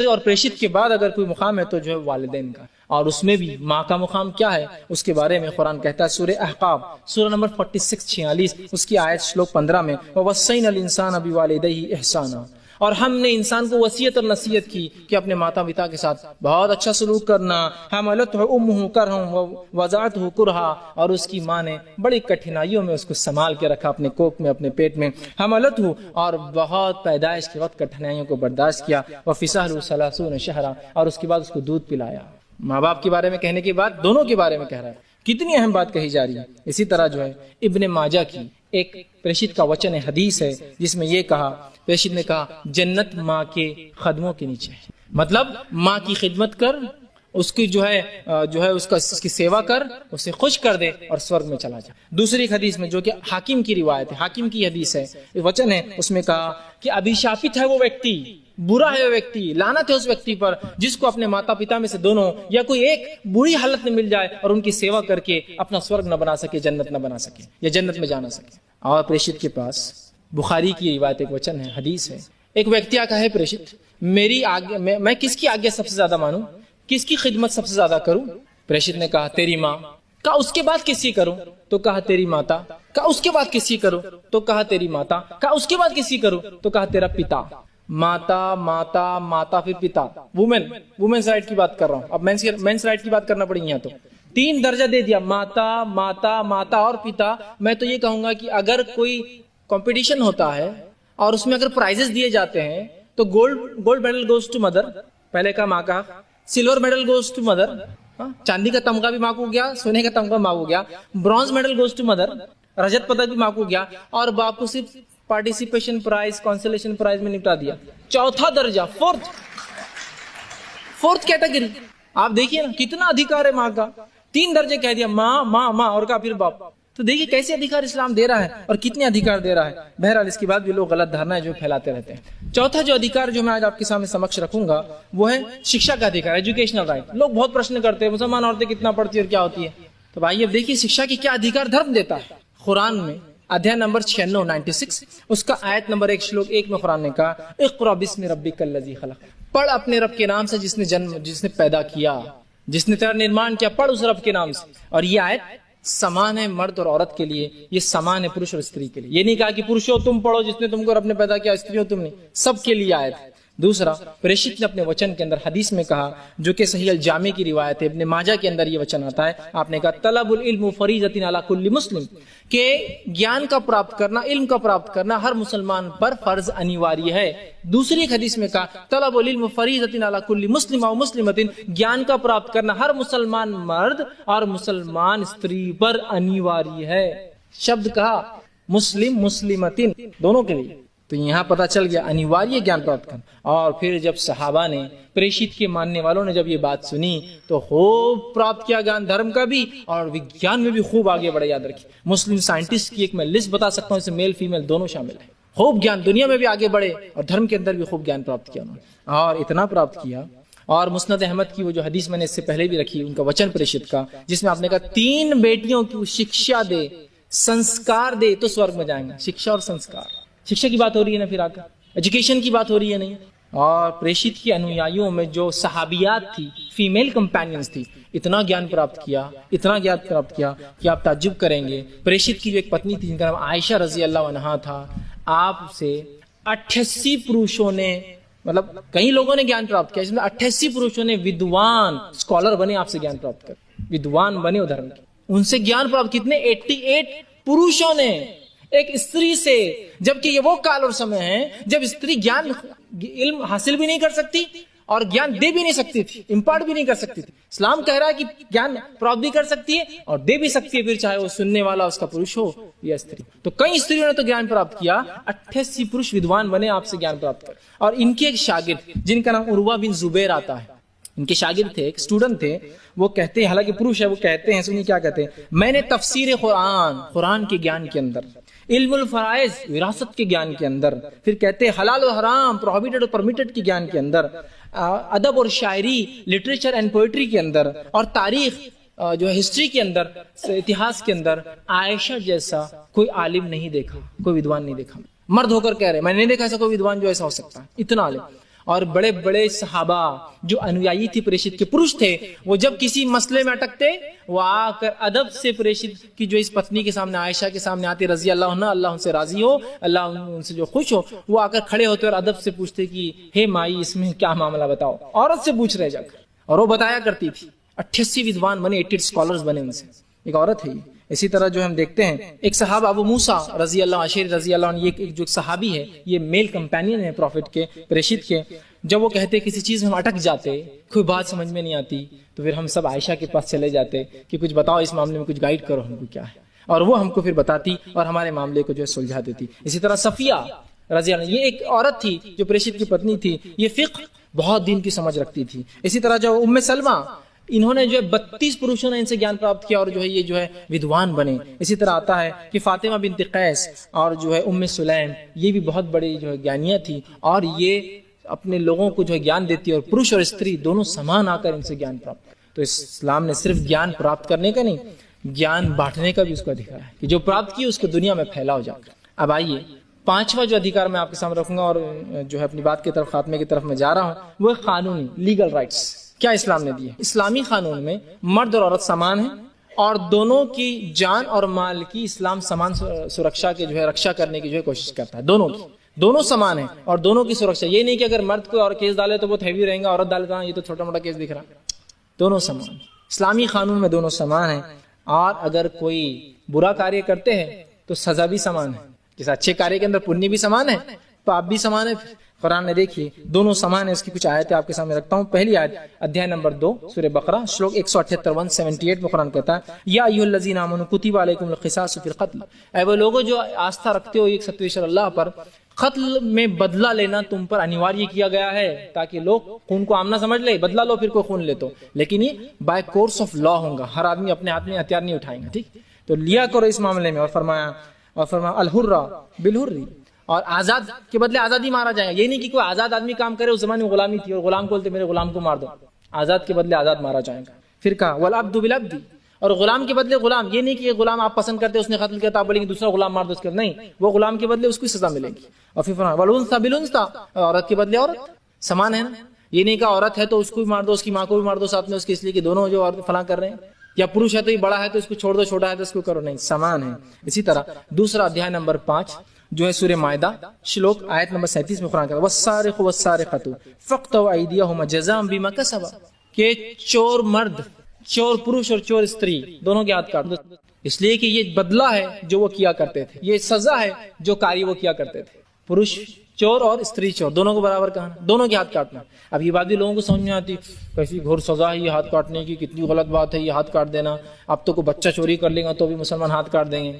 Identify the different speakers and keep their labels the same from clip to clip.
Speaker 1: पेशवर और प्रेषित के बाद अगर कोई मुकाम है तो जो है वालिदैन का, और उसमें भी माँ का मुकाम क्या है उसके बारे में कुरान कहता है सूरह अहकाफ सूरह नंबर 46 उसकी आयत श्लोक 15 में, ववस्सैनल इंसान बिवालिदैहि इहसाना, और हमने इंसान को वसीयत और नसीहत की कि अपने माता पिता के साथ बहुत अच्छा सलूक करना। हमलतहु उम्मुहु करहन वज़अतहु कुरहा, और उसकी माँ ने बड़ी कठिनाइयों में उसको संभाल के रखा अपने कोख में, अपने पेट में। हमलतहु, और बहुत पैदाइश के वक्त कठिनाइयों को बर्दाश्त किया। वफ़िसालहु सलासून शहरा, और उसके बाद उसको दूध पिलाया। माँ बाप के बारे में कहने के बाद दोनों के बारे में कह रहा है, कितनी अहम बात कही जा रही है। इसी तरह जो है इब्ने माजा की एक प्रेषित का वचन है, हदीस है, जिसमें ये कहा, प्रेषित ने कहा जन्नत माँ के कदमों के नीचे है। मतलब माँ की खिदमत कर, उसकी जो है उसकी सेवा कर, उसे खुश कर दे और स्वर्ग में चला जा। दूसरी हदीस में जो कि हाकिम की रिवायत है, हाकिम की हदीस है, वचन है, उसमें कहा कि अभिशापित है वो व्यक्ति, बुरा है वो व्यक्ति, लानत है उस व्यक्ति पर जिसको अपने माता पिता में से दोनों या कोई एक बुरी हालत में मिल जाए और उनकी सेवा करके अपना स्वर्ग न बना सके, जन्नत न बना सके या जन्नत में जाना सके। और प्रेषित के पास बुखारी की रिवायत एक वचन है, हदीस है, एक व्यक्ति आका है, प्रेषित मेरी आज्ञा मैं किसकी आज्ञा सबसे ज्यादा मानूं, किसकी खिदमत सबसे ज्यादा करूं? प्रेषित ने कहा तेरी माँ। कहा उसके बाद किसकी करूं? तो कहा तेरी माता। कहा उसके बाद किसकी करूं? तो कहा तेरी माता। कहा उसके बाद किसकी करूं? तो कहा तेरा पिता। माता माता माता फिर पिता। वुमेन्स राइट की बात कर रहा हूं, अब मेंस राइट की बात करना पड़ेगी यहाँ। तो 3 दर्जा दे दिया, माता माता माता और पिता। मैं तो ये कहूंगा कि अगर कोई कंपटीशन होता है और उसमें अगर प्राइजेस दिए जाते हैं तो gold medal goes to mother, पहले का माँ का, silver medal goes to mother, चांदी का तमगा भी माँ को गया, सोने का तमगा माँ को गया, bronze medal goes to mother, रजत पदक भी माँ को गया, और बाप को सिर्फ पार्टिसिपेशन प्राइज, कॉन्सोलेशन प्राइज में निपटा दिया। चौथा दर्जा, फोर्थ कैटेगरी। आप देखिए ना कितना अधिकार है माँ का। 3 दर्जे कह दिया, माँ माँ माँ और कहा फिर बाप। तो देखिए कैसे अधिकार इस्लाम दे रहा है और कितने अधिकार दे रहा है। बहरहाल इसके बाद भी लोग गलत धारणाएं जो फैलाते रहते हैं। चौथा जो अधिकार जो मैं आज आपके सामने समक्ष रखूंगा वो है शिक्षा का अधिकार, एजुकेशनल राइट। लोग बहुत प्रश्न करते हैं मुसलमान औरतें कितना पढ़ती है और क्या होती है। तो भाई अब देखिए शिक्षा की क्या अधिकार धर्म देता है। कुरान में अध्याय नंबर 96 उसका आयत नंबर 1 श्लोक 1 में कुरान ने कहा, इक़रा बिस्मि रब्बिकल लज़ी खलक़, पढ़ अपने रब के नाम से जिसने पैदा किया, जिसने तेरा निर्माण किया, पढ़ उस रब के नाम से। और ये आयत समान है मर्द और औरत के लिए, ये समान है पुरुष और स्त्री के लिए। ये नहीं कहा कि पुरुषों तुम पढ़ो जिसने तुमको रब ने पैदा किया, स्त्रियों तुम नहीं, सबके लिए आयत है। दूसरा, प्रेषित ने अपने वचन के अंदर हदीस में कहा, जो कि सही अल जामे की रिवायत है, इब्ने माजा के अंदर ये वचन आता है, आपने कहा तलबुल इल्म फरीज़तुन अला कुल्ली मुस्लिम, के ज्ञान का प्राप्त करना, इल्म का प्राप्त करना हर मुसलमान पर फर्ज अनिवार्य है। दूसरी एक हदीस में कहा तलबुल इल्म फरीज़तुन अला कुल्ली मुस्लिम व मुस्लिमतिन, ज्ञान का प्राप्त करना हर मुसलमान मर्द और मुसलमान स्त्री पर अनिवार्य है। शब्द कहा मुस्लिम मुस्लिमतिन, दोनों के लिए। तो यहाँ पता चल गया अनिवार्य ज्ञान प्राप्त करना। और फिर जब सहाबा ने, प्रेषित के मानने वालों ने जब ये बात सुनी तो खूब प्राप्त किया ज्ञान, धर्म का भी और विज्ञान में भी खूब आगे बढ़े। याद रखिए, मुस्लिम साइंटिस्ट की एक मैं लिस्ट बता सकता हूँ, इसमें मेल फीमेल दोनों शामिल है। खूब ज्ञान दुनिया में भी आगे बढ़े और धर्म के अंदर भी खूब ज्ञान प्राप्त किया उन्होंने। और इतना प्राप्त किया, और मुस्नद अहमद की वो जो हदीस मैंने इससे पहले भी रखी, उनका वचन प्रेषित का, जिसमें आपने कहा 3 बेटियों की शिक्षा दे, संस्कार दे तो स्वर्ग में जाएंगे। शिक्षा और संस्कार, शिक्षा की बात हो रही है ना, फिर आकर एजुकेशन की बात हो रही है नहीं। और प्रेषित की अनुयायियों में जो सहाबियात थी, फीमेल कंपेनियंस थी, इतना ज्ञान प्राप्त किया, इतना ज्ञान प्राप्त किया कि आप ताज्जुब करेंगे। प्रेषित की जो एक पत्नी थी जिनका नाम आयशा रजी अल्लाह अन्हा था, आपसे 88 पुरुषों ने, मतलब कई लोगों ने ज्ञान प्राप्त किया, इसमें 88 पुरुषों ने विद्वान स्कॉलर बने, आपसे ज्ञान प्राप्त कर, विद्वान बने धर्म के, उनसे ज्ञान प्राप्त। कितने? 88 पुरुषों ने एक स्त्री से। जबकि ये वो काल और समय है जब स्त्री ज्ञान इल्म हासिल भी नहीं कर सकती और ज्ञान दे भी नहीं सकती थी, इम्पार्ट भी नहीं कर सकती थी। इस्लाम कह रहा है कि ज्ञान प्राप्त भी कर सकती है और दे भी सकती है, फिर चाहे वो सुनने वाला उसका पुरुष हो या स्त्री। तो कई स्त्रियों ने तो ज्ञान प्राप्त किया, 88 पुरुष विद्वान बने आपसे ज्ञान प्राप्त कर। और इनके एक शागिर्द जिनका नाम उर्वा बिन जुबैर आता है, इनके शागिर्द थे, एक स्टूडेंट थे, वो कहते हैं, हालांकि पुरुष है, वो कहते हैं, सुनिए क्या कहते हैं, मैंने तफसीर कुरान के ज्ञान के अंदर, इल्मुल फराइज विरासत के ज्ञान के अंदर, फिर कहते हैं हलाल और हराम प्रोहिबिटेड और परमिटेड के ज्ञान के अंदर, अदब और शायरी लिटरेचर एंड पोएट्री के अंदर, और तारीख जो है हिस्ट्री के अंदर, इतिहास के अंदर आयशा जैसा कोई आलिम नहीं देखा, कोई विद्वान नहीं देखा। मर्द होकर कह रहे मैंने नहीं देखा ऐसा कोई विद्वान जो ऐसा हो सकता है, इतना आलिम। और बड़े बड़े सहाबा जो अनुयायी थी प्रेषित के, पुरुष थे, वो जब किसी मसले में अटकते, वो आकर अदब से प्रेषित की जो इस पत्नी के सामने, आयशा के सामने आती, रजी अल्लाह अन्हा, अल्लाह उनसे राजी हो, अल्लाह उनसे जो खुश हो, वो आकर खड़े होते और अदब से पूछते कि हे माई, इसमें क्या मामला बताओ। औरत से पूछ रहे जाकर, और वो बताया करती थी। 88 विद्वान बने, 80 स्कॉलर्स बने उनसे, एक औरत है। इसी तरह जो हम देखते हैं एक सहाबा अबू मूसा रजी अल्लाह अशरी रजी अल्लाह, ये एक जो सहाबी है, ये मेल कंपेनियन है प्रॉफिट के, प्रेषित के। जब वो कहते किसी चीज में हम अटक जाते, कोई बात समझ में नहीं आती, तो फिर हम सब आयशा के पास चले जाते कि कुछ बताओ इस मामले में, कुछ गाइड करो हमको क्या है, और वो हमको फिर बताती और हमारे मामले को जो है सुलझा देती। इसी तरह सफिया रजी अल्लाह, ये एक औरत थी जो प्रेषित की पत्नी थी, ये फिक्र बहुत दिन की समझ रखती थी। इसी तरह जो उम्मे सलमा, इन्होंने जो है 32 पुरुषों ने इनसे ज्ञान प्राप्त किया और जो है ये जो है विद्वान बने। इसी तरह आता है कि फातिमा बिन्त कैस और जो है उम्मे सुलैम, ये भी बहुत बड़ी जो है ज्ञानिया थी, और ये अपने लोगों को जो है ज्ञान देती है, और पुरुष और स्त्री दोनों समान आकर इनसे ज्ञान प्राप्त। तो इस्लाम ने सिर्फ ज्ञान प्राप्त करने का नहीं, ज्ञान बांटने का भी उसको अधिकार है कि जो प्राप्त किए उसको दुनिया में फैलाओ जाकर। अब आइए, पांचवा जो अधिकार मैं आपके सामने रखूंगा और जो है अपनी बात की तरफ, खात्मे की तरफ मैं जा रहा हूं, वो कानूनी लीगल राइट्स क्या इस्लाम ने दिए। इस्लामी कानून में मर्द और औरत समान है, और दोनों की जान और माल की इस्लाम समान सुरक्षा के जो है रक्षा करने की जो है कोशिश करता है। दोनों समान है और दोनों की सुरक्षा। ये नहीं कि अगर मर्द को और केस डाले तो बहुत हैवी रहेगा, औरत डाले तो ये तो छोटा मोटा केस दिख रहा। दोनों समान, इस्लामी कानून में दोनों समान है। और अगर कोई बुरा कार्य करते हैं तो सजा भी समान है, जैसे अच्छे कार्य के अंदर पुण्य भी समान है, पाप भी समान है। कुरान में देखिए दोनों समान है। इसकी कुछ आयतें आपके सामने रखता हूँ। पहली आयत अध्याय नंबर 2 सूरह बकरा श्लोक 178 178 में कुरान कहता है, या अय्युहल्लज़ीना आमनू कुतिबा अलैकुमुल क़िसासु फ़िल क़त्ल, ऐ वो लोगों जो आस्था रखते हो एक सत्वेश्वर अल्लाह पर, कत्ल में बदला लेना तुम पर अनिवार्य किया गया है, ताकि लोग खून को आमना समझ ले, बदला लो फिर कोई खून ले तो, लेकिन ये बाय कोर्स ऑफ लॉ होगा, हर आदमी अपने हाथ में हथियार नहीं उठाएंगे, ठीक। तो लिया करो इस मामले में। और फरमाया अल हुर्रा बिल हुर्री, और आजाद के बदले आजादी मारा जाएगा। ये नहीं कि कोई आजाद आदमी काम करे, उस जमाने में गुलामी थी और गुलाम को बोलते मेरे गुलाम को मार दो, आजाद के बदले आजाद मारा जाएगा। फिर कहा वल अब्दु बिल अब्दी, और गुलाम के बदले गुलाम। ये नहीं कि ये गुलाम आप पसंद करते उसने कत्ल किया तो आप बोलेंगे दूसरा गुलाम मार दो उसके, नहीं, वो गुलाम के बदले उसको सजा मिलेगी। और फिर वल उन्सा बिल उन्सा, औरत के बदले औरत, समान है ना। ये नहीं कहा औरत है तो उसको भी मार दो, उसकी माँ को भी मार दो साथ में उसके, इसलिए कि दोनों जो औरत फला कर रहे हैं, या पुरुष है तो ये बड़ा है तो इसको छोड़ दो, छोटा है तो इसको करो, नहीं, समान है। इसी तरह दूसरा अध्याय नंबर 5 जो है सूरह मायदा श्लोक आयत नंबर 37 में कुरान कहता है वस्सारिक़ु वस्सारिक़तु फ़क़्तउ अयदियहुमा जज़ाअन बिमा कसबा, के चोर मर्द, चोर पुरुष और चोर स्त्री दोनों के हाथ काट दो, इसलिए कि ये बदला है जो वो किया करते थे, ये सजा है जो कार्य वो किया करते थे। पुरुष चोर और स्त्री चोर दोनों को बराबर कहना, दोनों के हाथ काटना। अब ये बात भी लोगों को समझ में आती, कैसी घोर सजा है ये हाथ काटने की, कितनी गलत बात है ये हाथ काट देना। अब तो कोई बच्चा चोरी कर लेगा तो भी मुसलमान हाथ काट देंगे,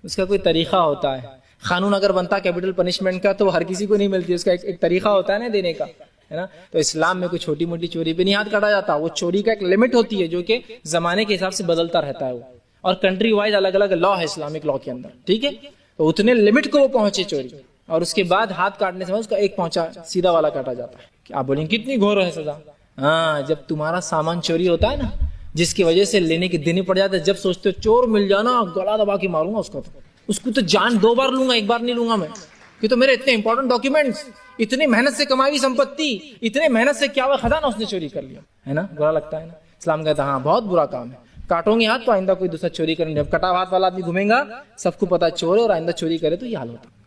Speaker 1: उसका कोई तरीका होता है। कानून अगर बनता कैपिटल पनिशमेंट का तो हर किसी को नहीं मिलती, उसका एक तरीका होता है ना देने का, है ना। तो इस्लाम में कोई छोटी मोटी चोरी पे नहीं हाथ काटा जाता, वो चोरी का एक लिमिट होती है जो कि जमाने के हिसाब से बदलता रहता है वो, और कंट्री वाइज अलग अलग लॉ है इस्लामिक लॉ के अंदर, ठीक है। तो उतने लिमिट को वो पहुंचे चोरी, और उसके बाद हाथ काटने से उसका एक पहुंचा सीधा वाला काटा जाता है। आप बोलेंगे कितनी घोर है सजा। हाँ, जब तुम्हारा सामान चोरी होता है ना, जिसकी वजह से लेने के देने पड़ जाते, जब सोचते हो चोर मिल जाना गला दबा के मारूंगा उसको तो जान 2 बार लूंगा, 1 बार नहीं लूंगा मैं, कि तो मेरे इतने इंपॉर्टेंट डॉक्यूमेंट्स, इतनी मेहनत से कमाई हुई संपत्ति, इतने मेहनत से क्या हुआ खजाना उसने चोरी कर लिया, है ना। बुरा लगता है ना। इस्लाम कहता है हाँ बहुत बुरा काम है, काटोगे हाथ तो आइंदा कोई दूसरा चोरी करेंगे। जब कटा हाथ वाला आदमी घूमेगा सबको पता चोर है और आइंदा चोरी करे तो ये हाल होता है।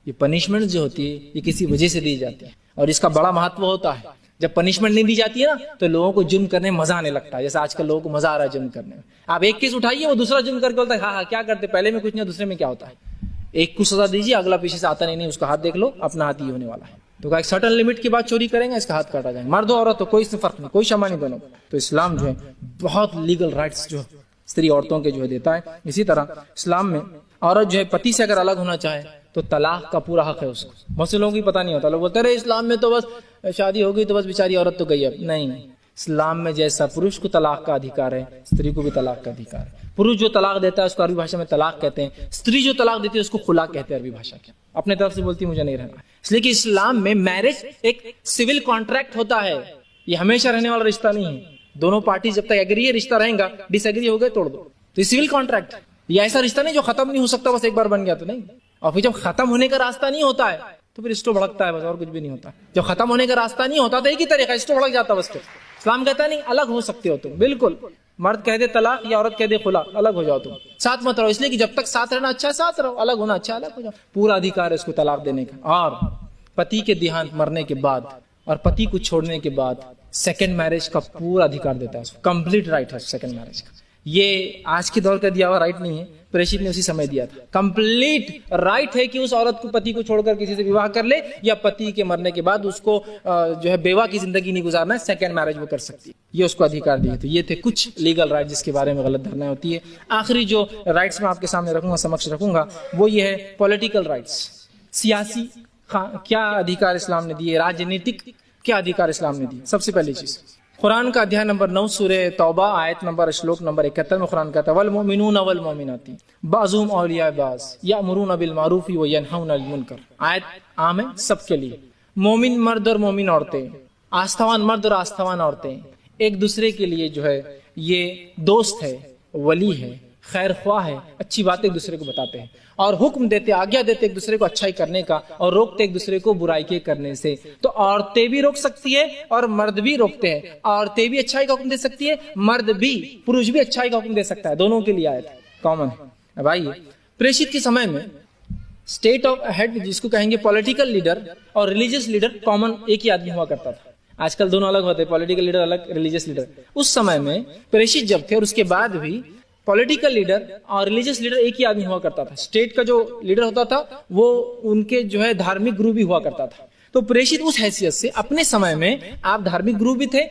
Speaker 1: ये पनिशमेंट जो होती है ये किसी वजह से दी जाती है, और इसका बड़ा महत्व होता है। जब पनिशमेंट नहीं दी जाती है ना तो लोगों को जुर्म करने में मजा आने लगता है, जैसे आजकल लोगों को मजा आ रहा है जुर्म करने में। आप एक केस उठाइए, वो दूसरा जुर्म करके बोलता है हाँ क्या करते, पहले में कुछ नहीं दूसरे में क्या होता है। एक को सजा दीजिए, अगला पीछे से आता नहीं, उसका हाथ देख लो, अपना हाथ ही होने वाला है। तो एक सर्टन लिमिट के बाद चोरी करेंगे इसका हाथ काटा जाएगा, मर्द हो औरत हो कोई फर्क नहीं, कोई क्षमा नहीं दोनों। तो इस्लाम जो है बहुत लीगल राइट्स जो स्त्री औरतों के जो है देता है। इसी तरह इस्लाम में औरत जो है पति से अगर अलग होना चाहे तो तलाक का पूरा हक है उसको। बहुत से लोगों को पता नहीं होता, लोग बोलते रहे इस्लाम में तो बस शादी हो गई तो बस बेचारी औरत तो गई। अब नहीं, इस्लाम में जैसा पुरुष को तलाक का अधिकार है स्त्री को भी तलाक का अधिकार है। पुरुष जो तलाक देता है उसको अरबी भाषा में तलाक कहते हैं, स्त्री जो तलाक देती है उसको खुला कहते हैं अरबी भाषा के। अपने तरफ से बोलती मुझे नहीं रहना, इसलिए कि इस्लाम में मैरिज एक सिविल कॉन्ट्रैक्ट होता है, ये हमेशा रहने वाला रिश्ता नहीं है। दोनों पार्टी जब तक एग्री है रिश्ता रहेगा, डिसएग्री हो गए तोड़ दो। तो ये सिविल कॉन्ट्रैक्ट है, ये ऐसा रिश्ता नहीं जो खत्म नहीं हो सकता बस एक बार बन गया तो नहीं। और फिर जब खत्म होने का रास्ता नहीं होता है तो फिर स्टोव भड़कता है बस, और कुछ भी नहीं होता। जब खत्म होने का रास्ता नहीं होता तो एक ही तरीका, स्टोव भड़क जाता बस। इस्लाम कहता नहीं अलग हो सकते हो तुम, बिल्कुल। मर्द कह दे तलाक या औरत कह दे खुला, अलग हो जाओ तुम, साथ मत रहो। इसलिए कि जब तक साथ रहना अच्छा है साथ रहो, अलग होना अच्छा अलग हो जाओ। पूरा अधिकार है उसको तलाक देने का। और पति के देहांत मरने के बाद और पति को छोड़ने के बाद सेकंड मैरिज का पूरा अधिकार देता है, कंप्लीट राइट है सेकंड मैरिज का। ये आज के दौर का दिया हुआ राइट नहीं है, प्रेषित ने उसी समय दिया था। कंप्लीट राइट है कि उस औरत को पति को छोड़कर किसी से विवाह कर ले, या पति के मरने के बाद उसको जो है बेवा की जिंदगी नहीं गुजारना है, सेकंड मैरिज वो कर सकती है, ये उसको अधिकार दिए। तो ये थे कुछ लीगल राइट जिसके बारे में गलत धारणा होती है। आखिरी जो राइट्स मैं आपके सामने रखूंगा, समक्ष रखूंगा, वो ये है पॉलिटिकल राइट्स। सियासी क्या अधिकार इस्लाम ने दिए, राजनीतिक क्या अधिकार इस्लाम ने दिए। सबसे पहली चीज कुरान का अध्याय नंबर 9 सूरे तौबा आयत नंबर श्लोक नंबर 71 में कुरान कहता है वल मुमिनून वल मुमिनाती बाज़ुहुम औलिया बाज़ यामुरून बिल मारूफ व यनहौन अनिल मुनकर। आयत आम है सबके लिए। मोमिन मर्द और मोमिन औरतें, आस्थावान मर्द और आस्थावान औरतें एक दूसरे के लिए जो है ये दोस्त है, वली है, खैर ख्वाह है, अच्छी बातें एक दूसरे को बताते हैं और हुक्म देते, आज्ञा देते एक दूसरे को अच्छाई करने का और रोकते एक दूसरे को बुराई के करने से। तो औरतें भी रोक सकती है और मर्द भी रोकते हैं। औरतें भी अच्छाई का हुक्म दे सकती है, मर्द भी, पुरुष भी अच्छाई का हुक्म दे सकता है। दोनों के लिए आयत कॉमन है। अब आइए, प्रेषित के समय में स्टेट ऑफ हेड जिसको कहेंगे पॉलिटिकल लीडर और रिलीजियस लीडर कॉमन एक ही आदमी हुआ करता था। आजकल दोनों अलग होते हैं, पॉलिटिकल लीडर अलग, रिलीजियस लीडर। उस समय में प्रेषित जब थे और उसके बाद भी पॉलिटिकल लीडर और रिलीजियस लीडर एक ही आदमी हुआ करता था। स्टेट का जो लीडर होता था वो उनके जो है धार्मिक गुरु भी हुआ करता था। तो प्रेषित उस हैसियत से अपने समय में आप धार्मिक गुरु भी थे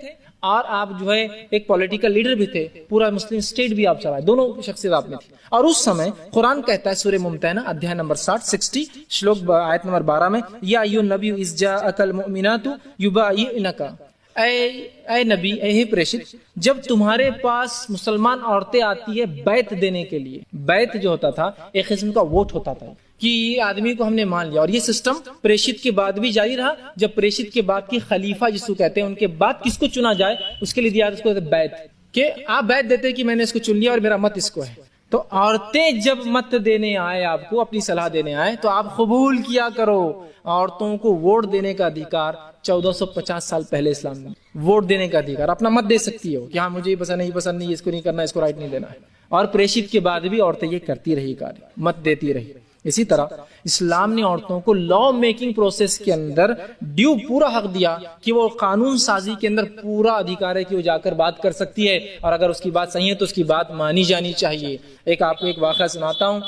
Speaker 1: और आप जो है एक पॉलिटिकल लीडर भी थे, पूरा मुस्लिम स्टेट भी आप चलाए, दोनों शख्सियत आप में थी। और उस समय कुरान कहता है सूरह मुमतहना अध्याय नंबर 60 श्लोक आयत नंबर 12 में या अय्युहन नबी इज़ जाअकल मुमिनातु युबायिनका, ऐ नबी, ऐ प्रेषित, जब तुम्हारे पास मुसलमान औरतें आती है बैत देने के लिए। बैत जो होता था एक किस्म का वोट होता था कि ये आदमी को हमने मान लिया। और ये सिस्टम प्रेषित के बाद भी जारी रहा। जब प्रेषित के बाद की खलीफा जिसको कहते हैं, उनके बाद किसको चुना जाए उसके लिए दिया उसको बैत, कि आप बैत देते कि मैंने इसको चुन लिया और मेरा मत इसको है। तो औरतें जब मत देने आए, आपको अपनी सलाह देने आए, तो आप कबूल किया करो। औरतों को वोट देने का अधिकार 1450 साल पहले इस्लाम में, वोट देने का अधिकार, अपना मत दे सकती हो कि हाँ मुझे ये पसंद नहीं, इसको नहीं करना, इसको राइट नहीं देना है। और प्रेषित के बाद भी औरतें ये करती रही, कार्य मत देती रही। इसी तरह इस्लाम ने औरतों को लॉ मेकिंग प्रोसेस के अंदर ड्यू पूरा हक दिया कि वो कानून साजी के अंदर पूरा अधिकार है कि वो जाकर बात कर सकती है, और अगर उसकी बात सही है तो उसकी बात मानी जानी चाहिए। एक आपको एक वाक़या सुनाता हूँ,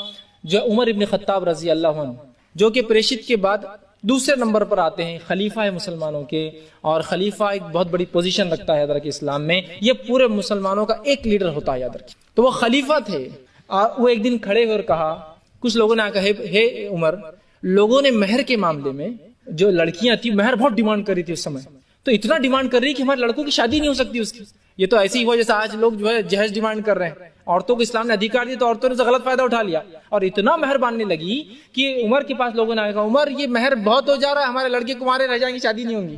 Speaker 1: जो उमर इब्न खत्ताब रजी अल्लाह अन्हु, जो कि प्रेषित के बाद दूसरे नंबर पर आते हैं, खलीफा है मुसलमानों के, और खलीफा एक बहुत बड़ी पोजीशन रखता है याद रखिए इस्लाम में। ये पूरे मुसलमानों का एक लीडर होता है याद रखिए। तो वो खलीफा थे और वो एक दिन खड़े हुए कहा, कुछ लोगों ने आकर हे उमर, लोगों ने मेहर के मामले में, जो लड़कियां थी मेहर बहुत डिमांड कर रही थी उस समय, तो इतना डिमांड कर रही कि हमारे लड़कों की शादी नहीं हो सकती उसकी। ये तो ऐसे ही हुआ जैसे आज लोग जो है जहेज डिमांड कर रहे हैं। औरतों को इस्लाम ने अधिकार दिया तो औरतों ने उसका गलत फायदा उठा लिया और इतना मेहर बांधने लगी कि उमर के पास लोगों ने आया, उमर ये मेहर बहुत हो जा रहा है, हमारे लड़के कुंवारे रह जाएंगे, शादी नहीं होंगी।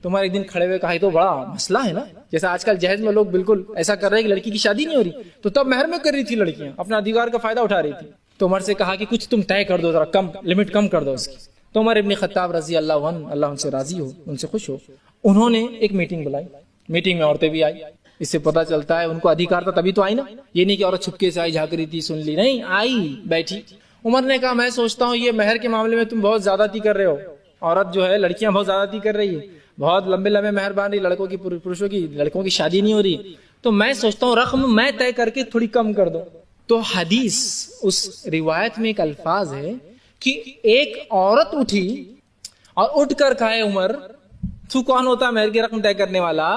Speaker 1: तो उमर एक दिन खड़े हुए कहा, तो बड़ा मसला है ना, जैसे आजकल जहेज में लोग बिल्कुल ऐसा कर रहे हैं कि लड़की की शादी नहीं हो रही, तो तब मेहर में कर रही थी लड़कियां, अपना अधिकार का फायदा उठा रही थी। तो उमर से कहा कि कुछ तुम तय कर दो, जरा कम लिमिट कम कर दो उसकी। तो उमर इब्न खत्ताब रजी अल्लाह अन्हु, अल्लाह उनसे राजी हो, उनसे खुश हो, उन्होंने एक मीटिंग बुलाई। मीटिंग में औरतें भी आई। इससे पता चलता है उनको अधिकार था तभी तो आई ना, ये नहीं कि औरत छुपके से आई, झाँक रही थी, सुन ली, नहीं, आई बैठी। उमर ने कहा, मैं सोचता हूँ ये मेहर के मामले में तुम बहुत ज्यादती कर रहे हो। औरत जो है, लड़कियां बहुत ज्यादती कर रही है, बहुत लंबे लंबे मेहर बांध रही, लड़कों की, पुरुषों की, लड़कों की शादी नहीं हो रही। तो मैं सोचता हूँ रकम मैं तय करके थोड़ी कम कर दो। तो हदीस, उस रिवायत में एक अल्फाज है कि एक औरत उठी और उठकर कहे, उमर तू कौन होता है मेहर की रकम तय करने वाला,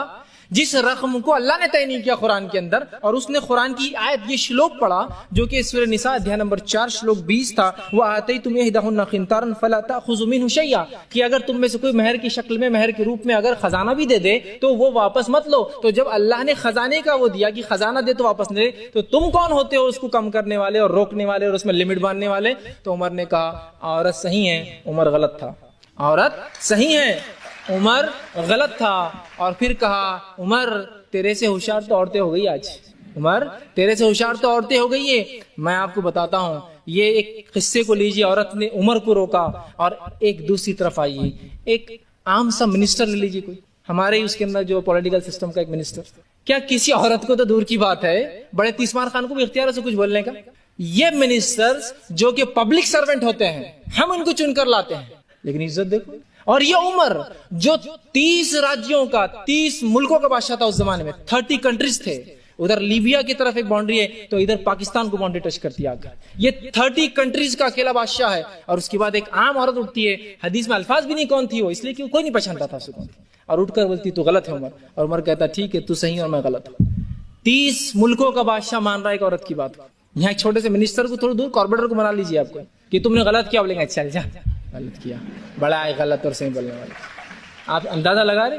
Speaker 1: जिस रकम को अल्लाह ने तय नहीं किया कुरान के अंदर। और उसने कुरान की आयत, ये श्लोक पढ़ा जो कि सूरह निसा अध्याय नंबर 4 श्लोक 20 था, वो आते ही तुम्हें हिदाहुन्ना खिंतारन फला ताखुज़ु मिन्हु शैया, कि अगर तुम में से कोई मेहर की शक्ल में, मेहर के रूप में अगर खजाना भी दे दे तो वो वापस मत लो। तो जब अल्लाह ने खजाने का वो दिया कि खजाना दे तो वापस दे, तो तुम कौन होते हो उसको कम करने वाले और रोकने वाले और उसमें लिमिट बांधने वाले। तो उमर ने कहा, औरत सही है, उमर गलत था, औरत सही है, उमर गलत था। और फिर कहा, उमर तेरे से होशियार तो औरतें हो गई आज, उमर तेरे से होशियार तो औरतें हो गई है। मैं आपको बताता हूँ ये एक किस्से को लीजिए, औरत ने उमर को रोका, और एक दूसरी तरफ आइए, एक आम सा मिनिस्टर ले लीजिए, कोई हमारे ही उसके अंदर जो पॉलिटिकल सिस्टम का एक मिनिस्टर, क्या किसी औरत को तो दूर की बात है, बड़े तीसमार खान को भी इख्तियार है कुछ बोलने का? ये मिनिस्टर्स जो कि पब्लिक सर्वेंट होते हैं, हम उनको चुनकर लाते हैं, लेकिन इज्जत देखो। और ये उमर जो 30 राज्यों का, 30 मुल्कों का बादशाह था उस जमाने में, 30 कंट्रीज थे, उधर लीबिया की तरफ एक बाउंड्री है तो इधर पाकिस्तान को बाउंड्री टच करती है। ये 30 कंट्रीज का अकेला बादशाह है, और उसके बाद एक आम औरत उठती है, हदीस में अल्फाज भी नहीं कौन थी वो, इसलिए कि कोई नहीं पहचानता था उसको, और उठकर बोलती तू गलत है उमर, और उमर कहता ठीक है तू सही और मैं गलत हूं। 30 मुल्कों का बादशाह मान रहा है एक औरत की बात। यहाँ एक छोटे से मिनिस्टर को थोड़ी दूर कॉर्पोरेटर को मना लीजिए आपको कि तुमने गलत किया, बोलेंगे चल जा गलत किया, बड़ा है गलत और सही बोलने वाले। आप अंदाजा लगा रहे,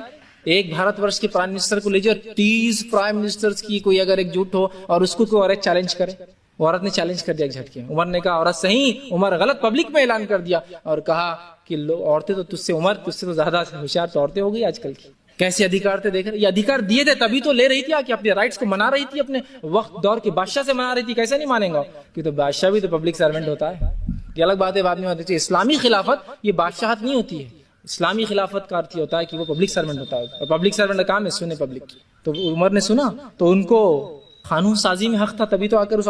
Speaker 1: एक भारतवर्ष के प्राइम मिनिस्टर को लीजिए और 30 प्राइम मिनिस्टर्स की कोई अगर एकजुट हो और उसको कोई औरत चैलेंज करे, औरत ने चैलेंज कर दिया एक झटके, उमर ने कहा औरत सही, उमर गलत, पब्लिक में ऐलान कर दिया और कहा कि औरतें तो तुझसे, उमर तुझसे तो ज्यादा होशियार तो औरतें हो गई आजकल की। कैसे अधिकार थे देख रहे, ये अधिकार दिए थे तभी तो ले रही थी आके, अपने राइट्स को मना रही थी, अपने वक्त दौर के बादशाह से मना रही थी। कैसे नहीं मानेगा कि तो बादशाह भी तो पब्लिक सर्वेंट होता है, ये अलग बात है, बाद में बात है। इस्लामी खिलाफत ये बादशाहत नहीं होती है, इस्लामी खिलाफत का अर्थ होता है कि वो पब्लिक सर्वेंट होता है, और पब्लिक सर्वेंट का काम है सुने पब्लिक की। तो उमर ने सुना तो उनको कानून साजी में हक था, तभी तो आकर उस